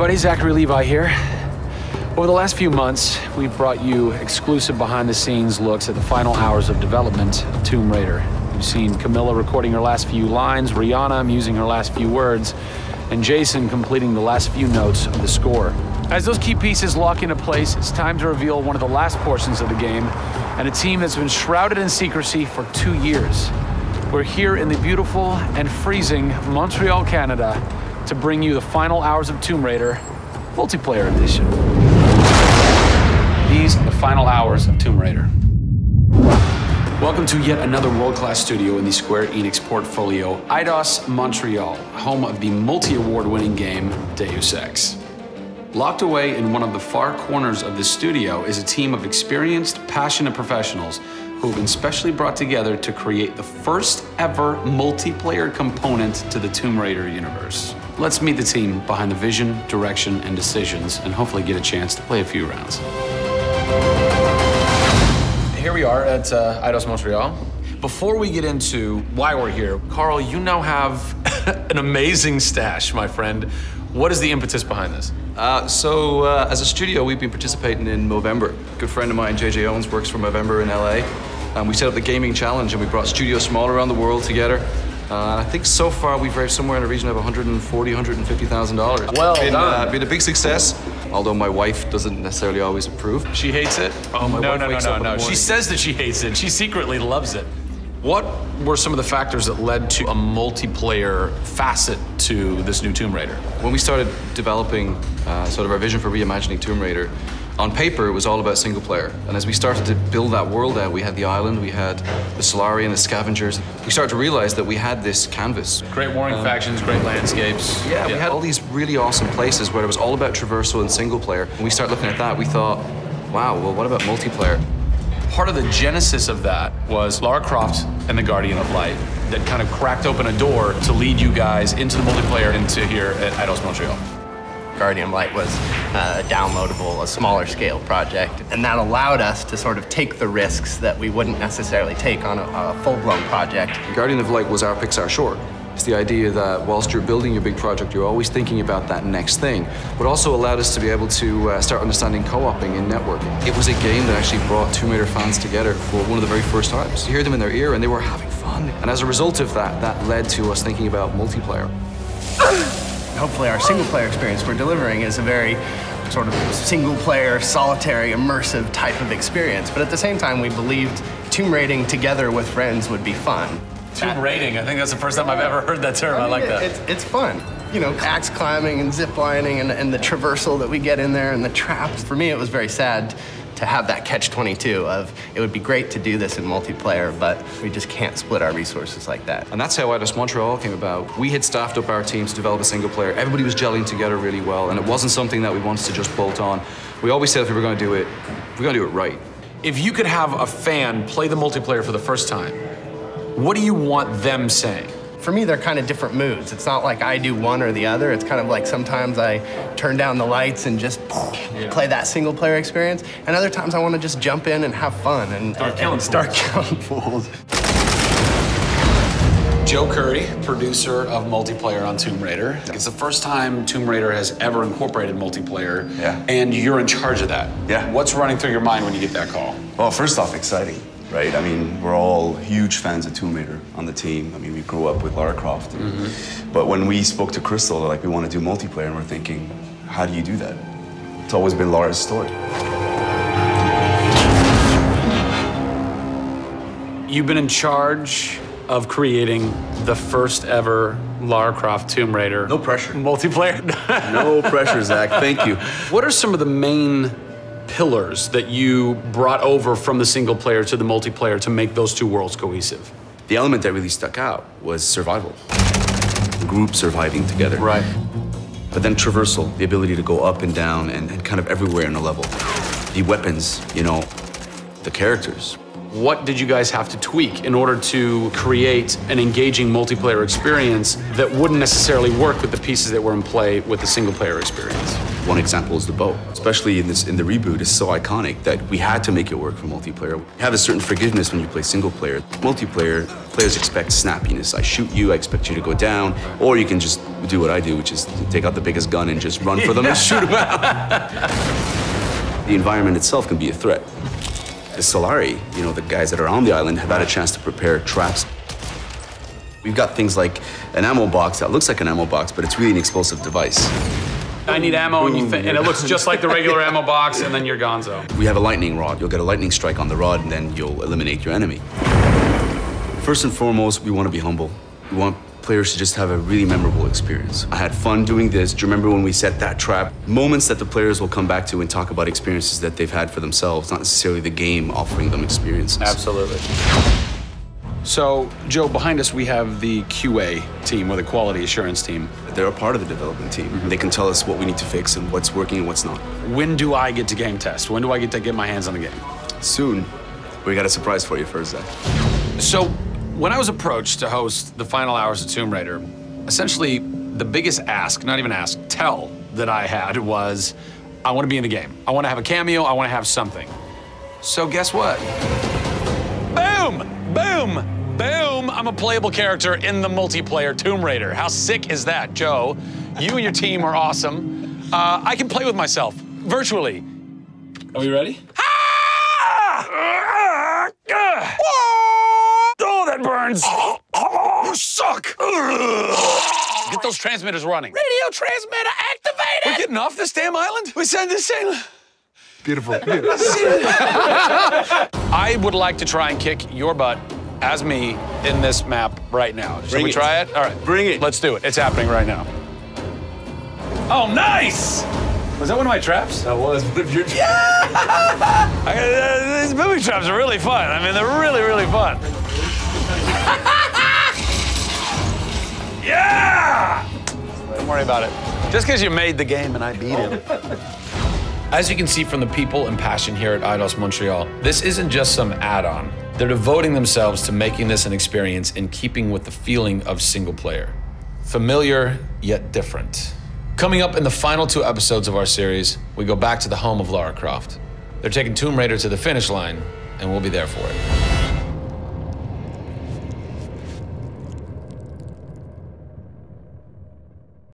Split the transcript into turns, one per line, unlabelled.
everybody, Zachary Levi here. Over the last few months, we've brought you exclusive behind-the-scenes looks at the final hours of development of Tomb Raider. You've seen Camilla recording her last few lines, Rihanna musing her last few words, and Jason completing the last few notes of the score. As those key pieces lock into place, it's time to reveal one of the last portions of the game, and a team that's been shrouded in secrecy for 2 years. We're here in the beautiful and freezing Montreal, Canada, to bring you the final hours of Tomb Raider multiplayer edition. These are the final hours of Tomb Raider. Welcome to yet another world-class studio in the Square Enix portfolio, Eidos Montreal, home of the multi-award-winning game Deus Ex. Locked away in one of the far corners of the studio is a team of experienced, passionate professionals who have been specially brought together to create the first ever multiplayer component to the Tomb Raider universe. Let's meet the team behind the vision, direction, and decisions, and hopefully get a chance to play a few rounds. Here we are at Eidos Montreal. Before we get into why we're here, Carl, you now have an amazing stash, my friend. What is the impetus behind this?
As a studio, we've been participating in Movember. A good friend of mine, JJ Owens, works for Movember in LA. We set up the gaming challenge and we brought studios from all around the world together. I think so far we've raised somewhere in the region of $140,000, $150,000.
Well done.
Been a big success, although my wife doesn't necessarily always approve.
She hates it?
Oh, my wife wakes up in the morning.
She says that she hates it. She secretly loves it. What were some of the factors that led to a multiplayer facet to this new Tomb Raider?
When we started developing sort of our vision for reimagining Tomb Raider, on paper, it was all about single player. And as we started to build that world out, we had the island, we had the Solarian, the scavengers. We started to realize that we had this canvas.
Great warring factions, great landscapes.
Yeah, we had all these really awesome places where it was all about traversal and single player. When we started looking at that, we thought, wow, well, what about multiplayer?
Part of the genesis of that was Lara Croft and the Guardian of Light that kind of cracked open a door to lead you guys into the multiplayer into here at Eidos Montreal.
Guardian of Light was a downloadable, a smaller scale project, and that allowed us to sort of take the risks that we wouldn't necessarily take on a full-blown project.
Guardian of Light was our Pixar short. It's the idea that whilst you're building your big project, you're always thinking about that next thing, but also allowed us to be able to start understanding co-oping and networking. It was a game that actually brought Tomb Raider fans together for one of the very first times. You hear them in their ear and they were having fun. And as a result of that, that led to us thinking about multiplayer.
Hopefully our single-player experience we're delivering is a very sort of single-player, solitary, immersive type of experience. But at the same time, we believed tomb raiding together with friends would be fun.
Tomb raiding, I think that's the first time I've ever heard that term. I like that.
It's fun. You know, axe climbing and zip lining and the traversal that we get in there and the traps. For me, it was very sad to have that catch-22 of it would be great to do this in multiplayer, but we just can't split our resources like that.
And that's how Eidos Montreal came about. We had staffed up our team to develop a single player. Everybody was gelling together really well, and it wasn't something that we wanted to just bolt on. We always said if we were going to do it, we're going to do it right.
If you could have a fan play the multiplayer for the first time, what do you want them saying?
For me, they're kind of different moods. It's not like I do one or the other. It's kind of like sometimes I turn down the lights and just play that single player experience. And other times I want to just jump in and have fun and start killing fools.
Joe Curry, producer of multiplayer on Tomb Raider. It's the first time Tomb Raider has ever incorporated multiplayer.
Yeah.
And you're in charge of that.
Yeah.
What's running through your mind when you get that call?
Well, first off, exciting. Right? I mean, we're all huge fans of Tomb Raider on the team. I mean, we grew up with Lara Croft. But when we spoke to Crystal, like, we want to do multiplayer, and we're thinking, how do you do that? It's always been Lara's story.
You've been in charge of creating the first ever Lara Croft Tomb Raider.
No pressure.
Multiplayer.
No pressure, Zach. Thank you.
What are some of the main pillars that you brought over from the single player to the multiplayer to make those two worlds cohesive?
The element that really stuck out was survival. The group surviving together.
Right.
But then traversal, the ability to go up and down and kind of everywhere in a level. The weapons, you know, the characters.
What did you guys have to tweak in order to create an engaging multiplayer experience that wouldn't necessarily work with the pieces that were in play with the single player experience?
One example is the bow. Especially in the reboot, it's so iconic that we had to make it work for multiplayer. You have a certain forgiveness when you play single player. Multiplayer, players expect snappiness. I shoot you, I expect you to go down, or you can just do what I do, which is take out the biggest gun and just run for them and shoot them out. The environment itself can be a threat. The Solari, you know, the guys that are on the island have had a chance to prepare traps. We've got things like an ammo box that looks like an ammo box, but it's really an explosive device.
I need ammo, and it looks just like the regular ammo box, and then you're gonzo.
We have a lightning rod. You'll get a lightning strike on the rod, and then you'll eliminate your enemy. First and foremost, we want to be humble. We want players to just have a really memorable experience. I had fun doing this. Do you remember when we set that trap? Moments that the players will come back to and talk about experiences that they've had for themselves, not necessarily the game offering them experiences.
Absolutely. So, Joe, behind us we have the QA team, or the quality assurance team.
They're a part of the development team. They can tell us what we need to fix and what's working and what's not.
When do I get to game test? When do I get to get my hands on the game?
Soon. We got a surprise for you first, Zach.
So, when I was approached to host the final hours of Tomb Raider, essentially the biggest ask, not even ask, tell that I had was, I want to be in the game. I want to have a cameo, I want to have something. So guess what? Boom! Boom! Boom! I'm a playable character in the multiplayer Tomb Raider. How sick is that, Joe? You and your team are awesome. I can play with myself, virtually. Are we ready? Oh, that burns! You suck! Get those transmitters running. Radio transmitter activated! We're getting off this damn island? We send this thing.
Beautiful.
I would like to try and kick your butt as me in this map right now. Should we try it? All right.
Bring it.
Let's do it. It's happening right now. Oh, nice! Was that one of my traps?
That was one of your traps.
Yeah! These booby traps are really fun. I mean, they're really, really fun. Yeah! Don't worry about it. Just because you made the game and I beat him. As you can see from the people and passion here at Eidos Montreal, this isn't just some add-on. They're devoting themselves to making this an experience in keeping with the feeling of single player. Familiar, yet different. Coming up in the final 2 episodes of our series, we go back to the home of Lara Croft. They're taking Tomb Raider to the finish line, and we'll be there for it.